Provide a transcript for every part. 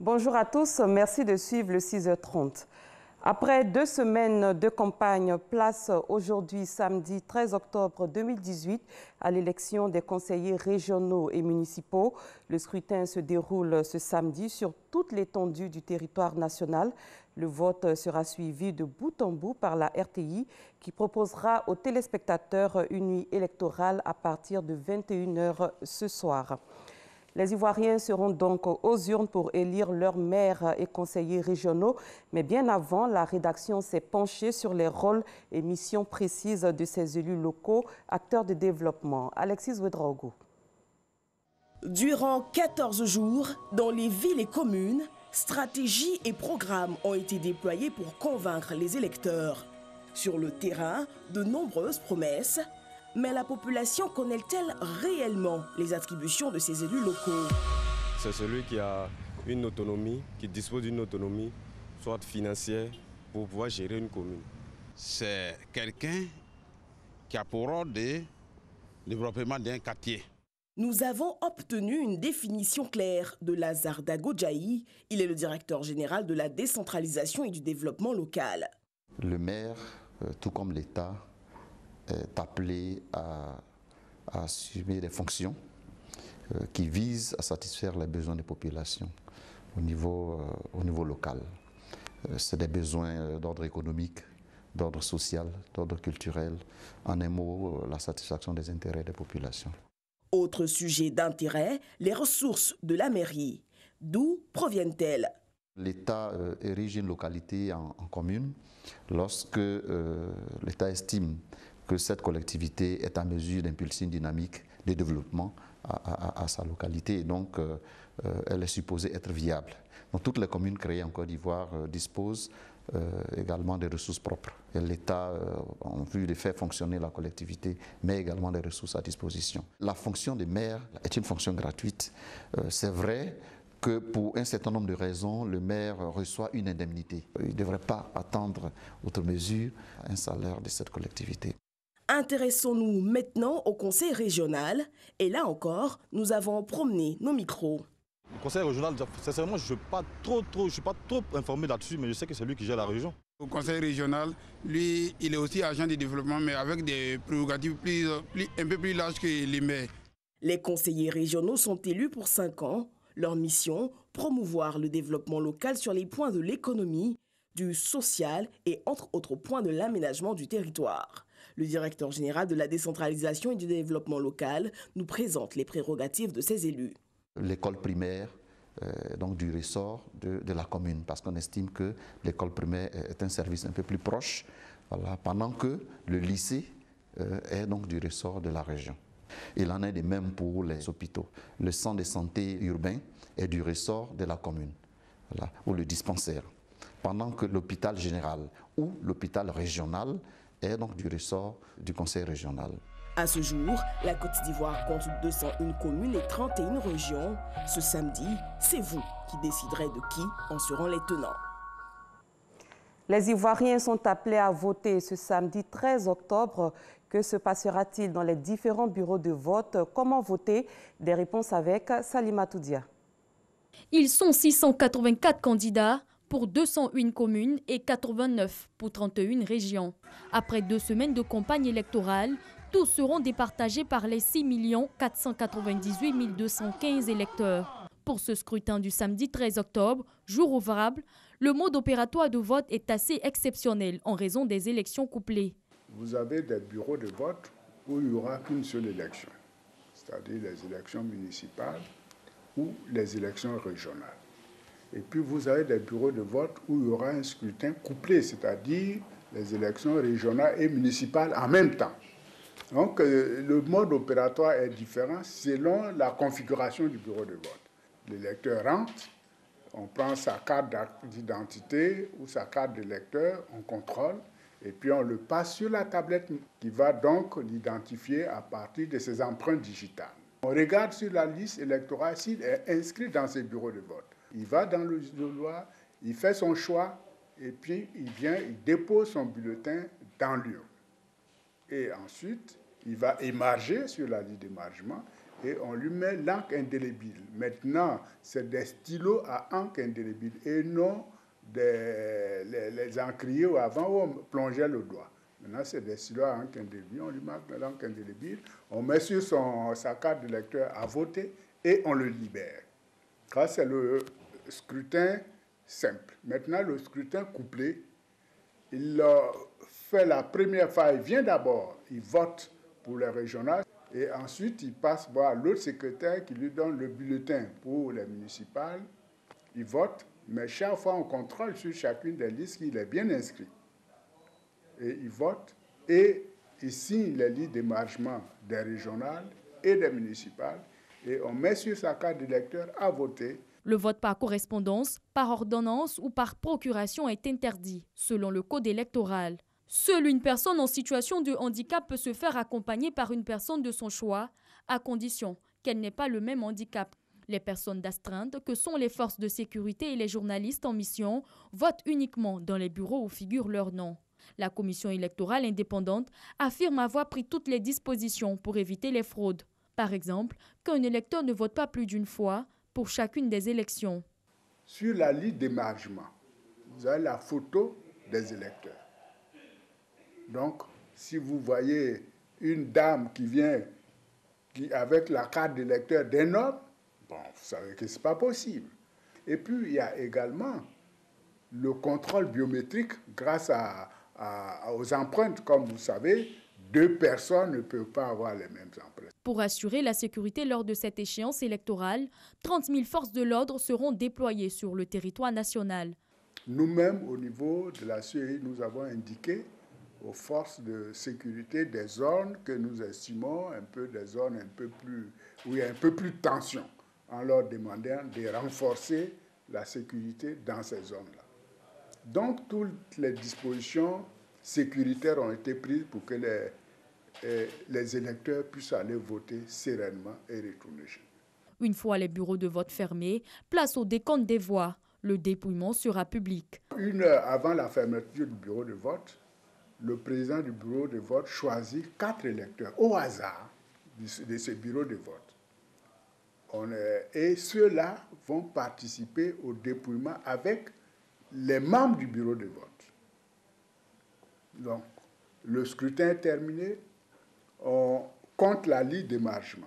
Bonjour à tous, merci de suivre le 6h30. Après 2 semaines de campagne, place aujourd'hui, samedi 13 octobre 2018, à l'élection des conseillers régionaux et municipaux. Le scrutin se déroule ce samedi sur toute l'étendue du territoire national. Le vote sera suivi de bout en bout par la RTI qui proposera aux téléspectateurs une nuit électorale à partir de 21 h ce soir. Les Ivoiriens seront donc aux urnes pour élire leurs maires et conseillers régionaux. Mais bien avant, la rédaction s'est penchée sur les rôles et missions précises de ces élus locaux, acteurs de développement. Alexis Ouedraogo. Durant 14 jours, dans les villes et communes, stratégies et programmes ont été déployés pour convaincre les électeurs. Sur le terrain, de nombreuses promesses. Mais la population connaît-elle réellement les attributions de ces élus locaux? C'est celui qui a une autonomie, qui dispose d'une autonomie, soit financière, pour pouvoir gérer une commune. C'est quelqu'un qui a pour rôle de développement d'un quartier. Nous avons obtenu une définition claire de Lazare Dagodjaï. Il est le directeur général de la décentralisation et du développement local. Le maire, tout comme l'État, est appelé à assumer des fonctions qui visent à satisfaire les besoins des populations au niveau local. C'est des besoins d'ordre économique, d'ordre social, d'ordre culturel, en un mot, la satisfaction des intérêts des populations. Autre sujet d'intérêt, les ressources de la mairie. D'où proviennent-elles? L'État érige une localité en commune lorsque l'État estime que cette collectivité est en mesure d'impulser une dynamique de développement à sa localité et donc elle est supposée être viable. Donc toutes les communes créées en Côte d'Ivoire disposent également des ressources propres. Et l'État, en vue de faire fonctionner la collectivité, met également des ressources à disposition. La fonction des maires est une fonction gratuite. C'est vrai que pour un certain nombre de raisons, le maire reçoit une indemnité. Il ne devrait pas attendre, outre mesure, un salaire de cette collectivité. Intéressons-nous maintenant au conseil régional. Et là encore, nous avons promené nos micros. Le conseil régional, sincèrement, je ne suis pas trop informé là-dessus, mais je sais que c'est lui qui gère la région. Le conseil régional, lui, il est aussi agent de développement, mais avec des prérogatives un peu plus larges que les maires. Les conseillers régionaux sont élus pour 5 ans. Leur mission, promouvoir le développement local sur les points de l'économie, du social et entre autres points de l'aménagement du territoire. Le directeur général de la décentralisation et du développement local nous présente les prérogatives de ces élus. L'école primaire, donc du ressort de la commune, parce qu'on estime que l'école primaire est un service un peu plus proche, voilà, pendant que le lycée est donc du ressort de la région. Il en est de même pour les hôpitaux. Le centre de santé urbain est du ressort de la commune, voilà, ou le dispensaire, pendant que l'hôpital général ou l'hôpital régional est donc du ressort du conseil régional. À ce jour, la Côte d'Ivoire compte 201 communes et 31 régions. Ce samedi, c'est vous qui déciderez de qui en seront les tenants. Les Ivoiriens sont appelés à voter ce samedi 13 octobre. Que se passera-t-il dans les différents bureaux de vote? Comment voter? Des réponses avec Salima Toudia. Ils sont 684 candidats pour 201 communes et 89 pour 31 régions. Après 2 semaines de campagne électorale, tous seront départagés par les 6 498 215 électeurs. Pour ce scrutin du samedi 13 octobre, jour ouvrable, le mode opératoire de vote est assez exceptionnel en raison des élections couplées. Vous avez des bureaux de vote où il n'y aura qu'une seule élection, c'est-à-dire les élections municipales ou les élections régionales. Et puis vous avez des bureaux de vote où il y aura un scrutin couplé, c'est-à-dire les élections régionales et municipales en même temps. Donc le mode opératoire est différent selon la configuration du bureau de vote. L'électeur rentre, on prend sa carte d'identité ou sa carte d'électeur, on contrôle, et puis on le passe sur la tablette qui va donc l'identifier à partir de ses empreintes digitales. On regarde sur la liste électorale s'il est inscrit dans ces bureaux de vote. Il va dans le loi, il fait son choix, et puis il dépose son bulletin dans l'urne. Et ensuite, il va émarger sur la liste d'émargement, et on lui met l'encre indélébile. Maintenant, c'est des stylos à encre indélébile et non les encriers où avant où on plongeait le doigt. Maintenant, c'est des stylos à encre indélébile. On lui marque l'encre indélébile, on met sur sa carte de lecteur à voter et on le libère. Ça, c'est le scrutin simple. Maintenant, le scrutin couplé, il fait la première fois, il vient d'abord, il vote pour les régionales et ensuite il passe voir l'autre secrétaire qui lui donne le bulletin pour les municipales. Il vote, mais chaque fois on contrôle sur chacune des listes qu'il est bien inscrit. Et il vote et il signe les listes d'émargement des régionales et des municipales et on met sur sa carte d'électeur à voter. Le vote par correspondance, par ordonnance ou par procuration est interdit, selon le code électoral. Seule une personne en situation de handicap peut se faire accompagner par une personne de son choix, à condition qu'elle n'ait pas le même handicap. Les personnes d'astreinte, que sont les forces de sécurité et les journalistes en mission, votent uniquement dans les bureaux où figure leur nom. La commission électorale indépendante affirme avoir pris toutes les dispositions pour éviter les fraudes. Par exemple, qu'un électeur ne vote pas plus d'une fois pour chacune des élections. Sur la liste d'émargement, vous avez la photo des électeurs. Donc, si vous voyez une dame qui vient avec la carte d'électeur d'un homme, bon, vous savez que ce n'est pas possible. Et puis, il y a également le contrôle biométrique grâce aux empreintes. Comme vous savez, deux personnes ne peuvent pas avoir les mêmes empreintes. Pour assurer la sécurité lors de cette échéance électorale, 30 000 forces de l'ordre seront déployées sur le territoire national. Nous-mêmes, au niveau de la CEI, nous avons indiqué aux forces de sécurité des zones que nous estimons des zones où il y a un peu plus de tension, en leur demandant de renforcer la sécurité dans ces zones-là. Donc, toutes les dispositions sécuritaires ont été prises pour que les électeurs puissent aller voter sereinement et retourner chez eux. Une fois les bureaux de vote fermés, place au décompte des voix. Le dépouillement sera public. 1 heure avant la fermeture du bureau de vote, le président du bureau de vote choisit 4 électeurs au hasard de ce bureau de vote. Et ceux-là vont participer au dépouillement avec les membres du bureau de vote. Donc, le scrutin est terminé, on compte la liste d'émargement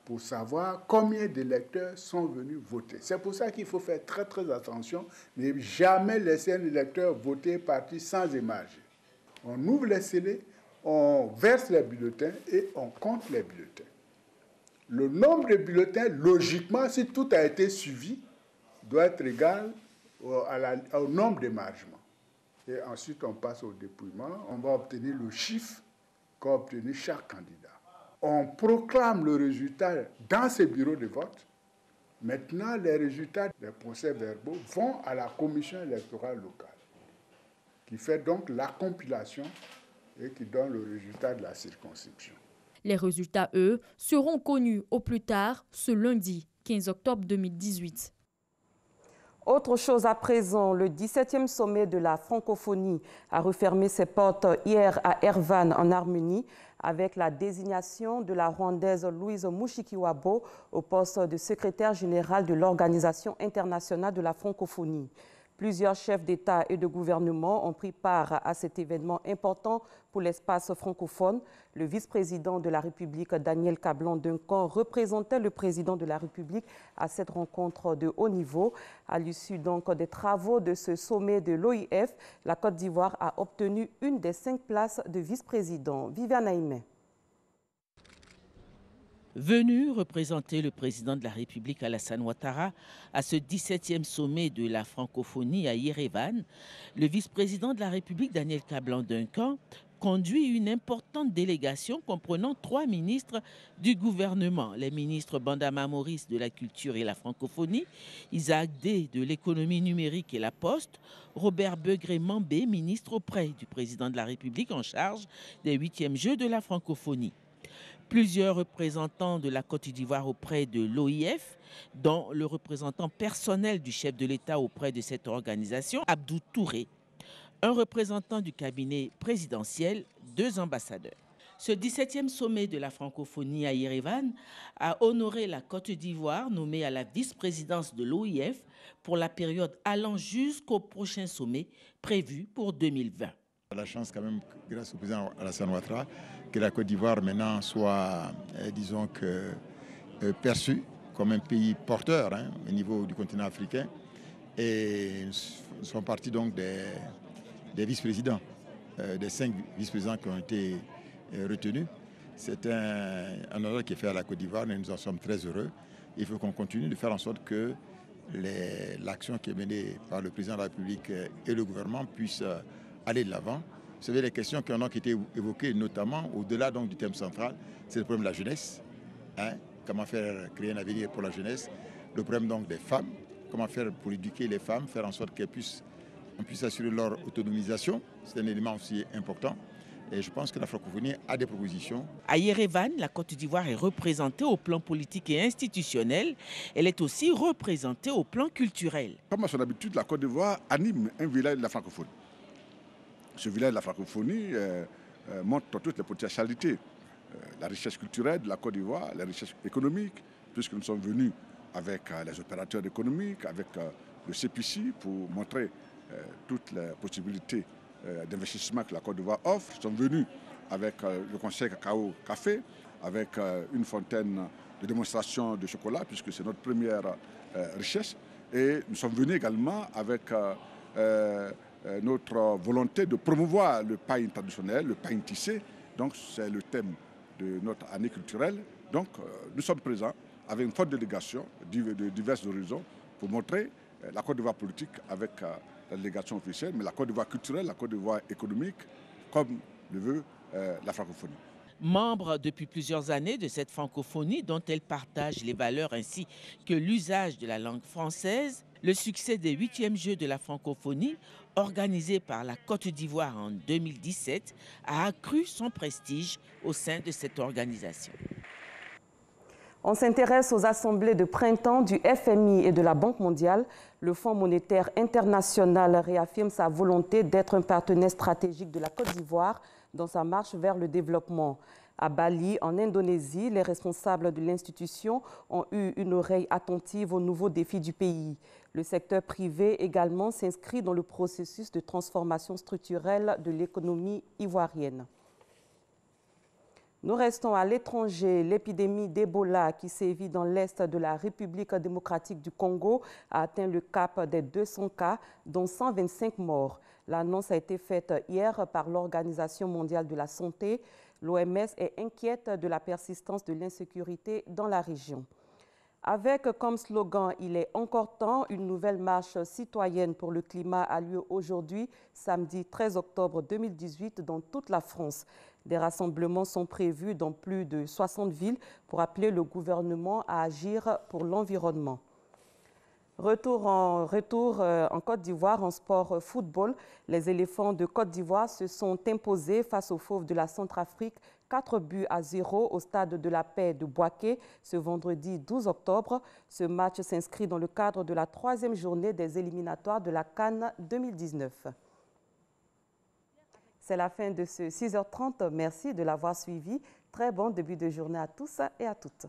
pour savoir combien d'électeurs sont venus voter. C'est pour ça qu'il faut faire très très attention, ne jamais laisser un électeur voter parti sans émarger. On ouvre les scellés, on verse les bulletins et on compte les bulletins. Le nombre de bulletins, logiquement, si tout a été suivi, doit être égal au nombre d'émargements. Et ensuite, on passe au dépouillement. On va obtenir le chiffre qu'a obtenu chaque candidat. On proclame le résultat dans ces bureaux de vote. Maintenant, les résultats des procès-verbaux vont à la commission électorale locale, qui fait donc la compilation et qui donne le résultat de la circonscription. Les résultats, eux, seront connus au plus tard ce lundi 15 octobre 2018. Autre chose à présent, le 17e sommet de la francophonie a refermé ses portes hier à Erevan en Arménie avec la désignation de la Rwandaise Louise Mushikiwabo au poste de secrétaire général de l'Organisation internationale de la francophonie. Plusieurs chefs d'État et de gouvernement ont pris part à cet événement important pour l'espace francophone. Le vice-président de la République, Daniel Kablan-Duncan, représentait le président de la République à cette rencontre de haut niveau. À l'issue donc des travaux de ce sommet de l'OIF, la Côte d'Ivoire a obtenu une des 5 places de vice-président. Viviane Aïmé. Venu représenter le président de la République Alassane Ouattara à ce 17e sommet de la francophonie à Erevan, le vice-président de la République Daniel Kablan-Duncan conduit une importante délégation comprenant 3 ministres du gouvernement. Les ministres Bandama Maurice de la culture et la francophonie, Isaac Dey de l'économie numérique et la poste, Robert Begré-Mambé, ministre auprès du président de la République en charge des 8e Jeux de la francophonie. Plusieurs représentants de la Côte d'Ivoire auprès de l'OIF, dont le représentant personnel du chef de l'État auprès de cette organisation, Abdou Touré, un représentant du cabinet présidentiel, 2 ambassadeurs. Ce 17e sommet de la francophonie à Yerevan a honoré la Côte d'Ivoire, nommée à la vice-présidence de l'OIF pour la période allant jusqu'au prochain sommet prévu pour 2020. La chance quand même, grâce au président Alassane Ouattara, que la Côte d'Ivoire maintenant soit, disons que, perçue comme un pays porteur au niveau du continent africain. Et nous sommes partis donc des vice-présidents, des 5 vice-présidents qui ont été retenus. C'est un honneur qui est fait à la Côte d'Ivoire et nous en sommes très heureux. Il faut qu'on continue de faire en sorte que l'action qui est menée par le président de la République et le gouvernement puisse aller de l'avant. Vous savez, les questions qui ont été évoquées, notamment au-delà donc du thème central, c'est le problème de la jeunesse. Comment faire créer un avenir pour la jeunesse. Le problème donc des femmes. Comment faire pour éduquer les femmes, faire en sorte qu'on puisse assurer leur autonomisation. C'est un élément aussi important. Et je pense que la francophonie a des propositions. À Yerevan, la Côte d'Ivoire est représentée au plan politique et institutionnel. Elle est aussi représentée au plan culturel. Comme à son habitude, la Côte d'Ivoire anime un village de la francophonie. Ce village de la francophonie montre toutes les potentialités. La richesse culturelle de la Côte d'Ivoire, la richesse économique, puisque nous sommes venus avec les opérateurs économiques, avec le CPC pour montrer toutes les possibilités d'investissement que la Côte d'Ivoire offre. Nous sommes venus avec le conseil Cacao Café, avec une fontaine de démonstration de chocolat, puisque c'est notre première richesse. Et nous sommes venus également avec notre volonté de promouvoir le pain traditionnel, le pain tissé. Donc c'est le thème de notre année culturelle. Donc nous sommes présents avec une forte délégation de divers horizons pour montrer la Côte d'Ivoire politique avec la délégation officielle, mais la Côte d'Ivoire culturelle, la Côte d'Ivoire économique, comme le veut la francophonie. Membre depuis plusieurs années de cette francophonie dont elle partage les valeurs ainsi que l'usage de la langue française, le succès des 8e Jeux de la francophonie, organisés par la Côte d'Ivoire en 2017, a accru son prestige au sein de cette organisation. On s'intéresse aux assemblées de printemps du FMI et de la Banque mondiale. Le Fonds monétaire international réaffirme sa volonté d'être un partenaire stratégique de la Côte d'Ivoire dans sa marche vers le développement. À Bali, en Indonésie, les responsables de l'institution ont eu une oreille attentive aux nouveaux défis du pays. Le secteur privé également s'inscrit dans le processus de transformation structurelle de l'économie ivoirienne. Nous restons à l'étranger. L'épidémie d'Ebola qui sévit dans l'est de la République démocratique du Congo a atteint le cap des 200 cas, dont 125 morts. L'annonce a été faite hier par l'Organisation mondiale de la santé. L'OMS est inquiète de la persistance de l'insécurité dans la région. Avec comme slogan « Il est encore temps », une nouvelle marche citoyenne pour le climat a lieu aujourd'hui, samedi 13 octobre 2018, dans toute la France. Des rassemblements sont prévus dans plus de 60 villes pour appeler le gouvernement à agir pour l'environnement. Retour en Côte d'Ivoire en sport football. Les éléphants de Côte d'Ivoire se sont imposés face aux fauves de la Centrafrique 4-0 au stade de la Paix de Bouaké ce vendredi 12 octobre. Ce match s'inscrit dans le cadre de la 3e journée des éliminatoires de la CAN 2019. C'est la fin de ce 6h30. Merci de l'avoir suivi. Très bon début de journée à tous et à toutes.